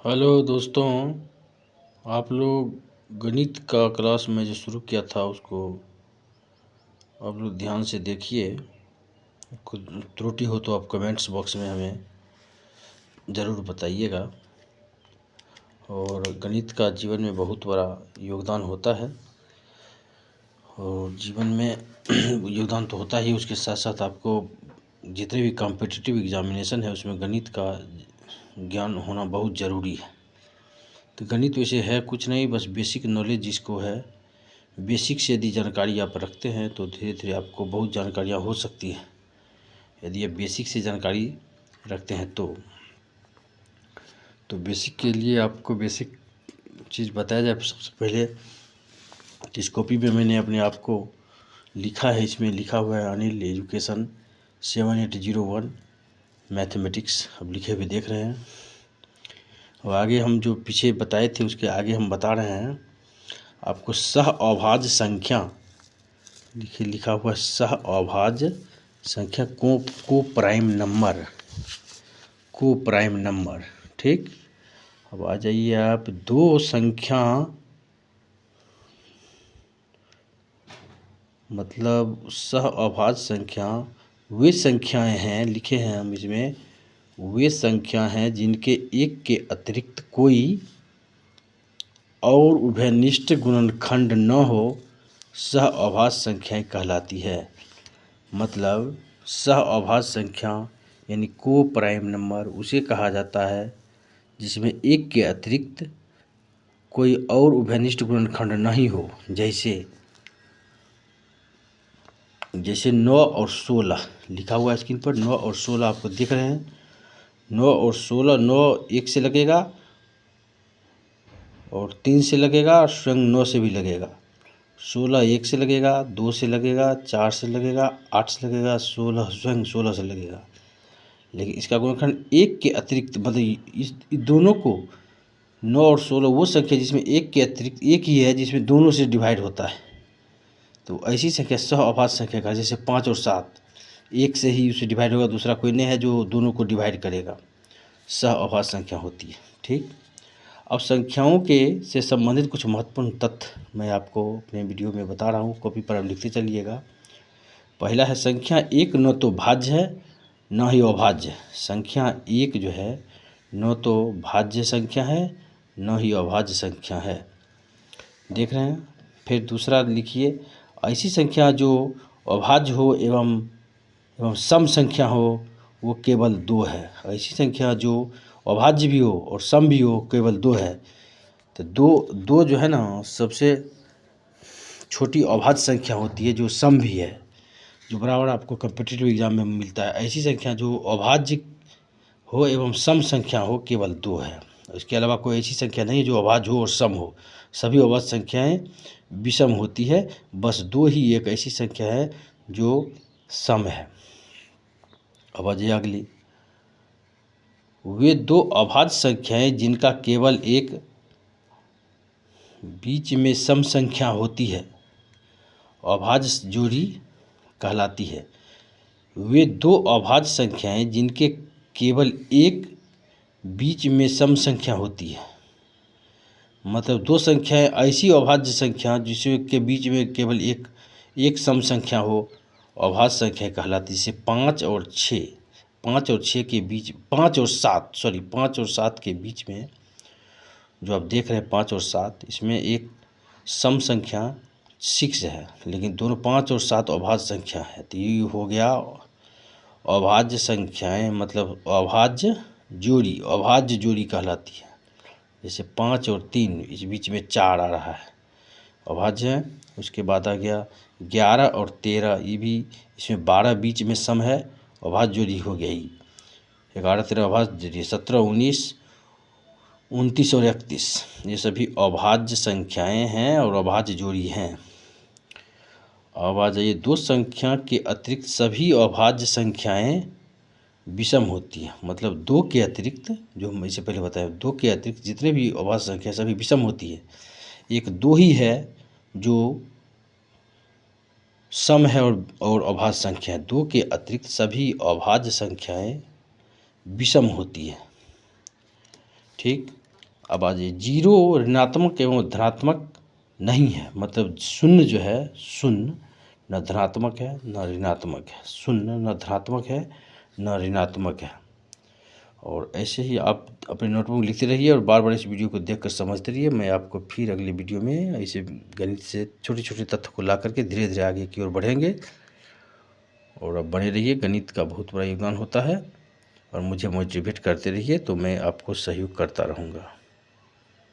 Hello दोस्तों, आप लोग गणित का क्लास में जो शुरू किया था उसको आप लोग ध्यान से देखिए। कुछ त्रुटि हो तो आप कमेंट्स बॉक्स में हमें ज़रूर बताइएगा। और गणित का जीवन में बहुत बड़ा योगदान होता है और जीवन में योगदान तो होता ही, उसके साथ साथ आपको जितने भी कॉम्पिटिटिव एग्जामिनेशन है उसमें गणित का ज्ञान होना बहुत ज़रूरी है। तो गणित वैसे है कुछ नहीं, बस बेसिक नॉलेज जिसको है, बेसिक से यदि जानकारी आप रखते हैं तो धीरे धीरे आपको बहुत जानकारियाँ हो सकती हैं। यदि आप बेसिक से जानकारी रखते हैं तो बेसिक के लिए आपको बेसिक चीज़ बताया जाए। सबसे पहले इस कॉपी में मैंने अपने आप को लिखा है, इसमें लिखा हुआ है अनिल एजुकेशन 7801 मैथमेटिक्स, अब लिखे हुए देख रहे हैं। और आगे हम जो पीछे बताए थे उसके आगे हम बता रहे हैं आपको सह अभाज्य संख्या, लिखा हुआ सह अभाज्य संख्या को प्राइम नंबर। ठीक, अब आ जाइए आप दो संख्या, मतलब सह अभाज्य संख्या वे संख्याएं हैं, लिखे हैं हम इसमें, वे संख्या हैं जिनके एक के अतिरिक्त कोई और उभयनिष्ठ गुणनखंड न हो, सह अभाज्य संख्याएं कहलाती है। मतलब सह अभाज्य संख्या यानी को प्राइम नंबर उसे कहा जाता है जिसमें एक के अतिरिक्त कोई और उभयनिष्ठ गुणनखंड नहीं हो। जैसे 9 और 16 लिखा हुआ है स्क्रीन पर, 9 और 16 आपको दिख रहे हैं। 9 और 16, 9 1 से लगेगा और 3 से लगेगा और स्वयं 9 से भी लगेगा। 16 1 से लगेगा, 2 से लगेगा, 4 से लगेगा, 8 से लगेगा, 16 स्वयं 16 से लगेगा। लेकिन इसका गुणनखंड एक के अतिरिक्त, मतलब इस दोनों को 9 और 16 वो संख्या जिसमें एक के अतिरिक्त एक ही है, जिसमें दोनों से डिवाइड होता है, तो ऐसी संख्या सह अभाज्य संख्या का। जैसे 5 और 7 एक से ही उसे डिवाइड होगा, दूसरा कोई नहीं है जो दोनों को डिवाइड करेगा, सह अभाज्य संख्या होती है। ठीक, अब संख्याओं के से संबंधित कुछ महत्वपूर्ण तथ्य मैं आपको अपने वीडियो में बता रहा हूँ, कॉपी पर आप लिखते चलिएगा। पहला है संख्या एक न तो भाज्य है न ही अभाज्य। संख्या एक जो है न तो भाज्य संख्या है न ही अभाज्य संख्या है, देख रहे हैं। फिर दूसरा लिखिए, ऐसी संख्या जो अभाज्य हो एवं सम संख्या हो वो केवल 2 है। ऐसी संख्या जो अभाज्य भी हो और सम भी हो केवल 2 है। तो दो जो है ना, सबसे छोटी अभाज्य संख्या होती है जो सम भी है, जो बराबर आपको कॉम्पिटिटिव एग्जाम में मिलता है। ऐसी संख्या जो अभाज्य हो एवं सम संख्या हो केवल 2 है। इसके अलावा कोई ऐसी संख्या नहीं जो अभाज्य हो और सम हो। सभी अभाज्य संख्याएं विषम होती है, बस 2 ही एक ऐसी संख्या है जो सम है। अब आ जाइए अगली, वे दो अभाज्य संख्याएं जिनका केवल एक बीच में सम संख्या होती है अभाज्य जोड़ी कहलाती है। वे दो अभाज्य संख्याएं जिनके केवल एक बीच में सम संख्या होती है, मतलब दो संख्याएं ऐसी अभाज्य संख्या जिसमें के बीच में केवल एक सम संख्या हो, अभाज्य संख्या कहलाती है। जैसे 5 और 6, 5 और 6 के बीच, 5 और 7 के बीच में जो आप देख रहे हैं 5 और 7, इसमें एक सम संख्या 6 है, लेकिन दोनों 5 और 7 अभाज्य संख्या है। तो ये हो गया अभाज्य संख्याएं, मतलब अभाज्य जोड़ी कहलाती है। जैसे 5 और 3, इस बीच में 4 आ रहा है, अभाज्य है। उसके बाद आ गया 11 और 13, ये भी, इसमें 12 बीच में सम है, अभाज्य जोड़ी हो गई। 11 13 अभाज्य जोड़ी। 17 19 29 और 31, ये सभी अभाज्य संख्याएं हैं और अभाज्य जोड़ी हैं। अब आ जाइए, दो संख्या के अतिरिक्त सभी अभाज्य संख्याएं विषम होती है। मतलब 2 के अतिरिक्त, जो हम इससे पहले बताया, 2 के अतिरिक्त जितने भी अभाज्य संख्या सभी विषम होती है। एक 2 ही है जो सम है और अभाज्य संख्या है। 2 के अतिरिक्त सभी अभाज्य संख्याएं विषम होती है। ठीक, अब आ जाइए, जीरो ऋणात्मक एवं धनात्मक नहीं है, मतलब शून्य जो है, शून्य न धनात्मक है न ऋणात्मक है, शून्य न धनात्मक है न ऋणात्मक है। और ऐसे ही आप अपने नोटबुक में लिखते रहिए और बार बार इस वीडियो को देखकर समझते रहिए। मैं आपको फिर अगली वीडियो में ऐसे गणित से छोटे छोटे तथ्य को ला करके धीरे धीरे आगे की ओर बढ़ेंगे। और अब बने रहिए, गणित का बहुत बड़ा योगदान होता है और मुझे मोटिवेट करते रहिए, तो मैं आपको सहयोग करता रहूँगा।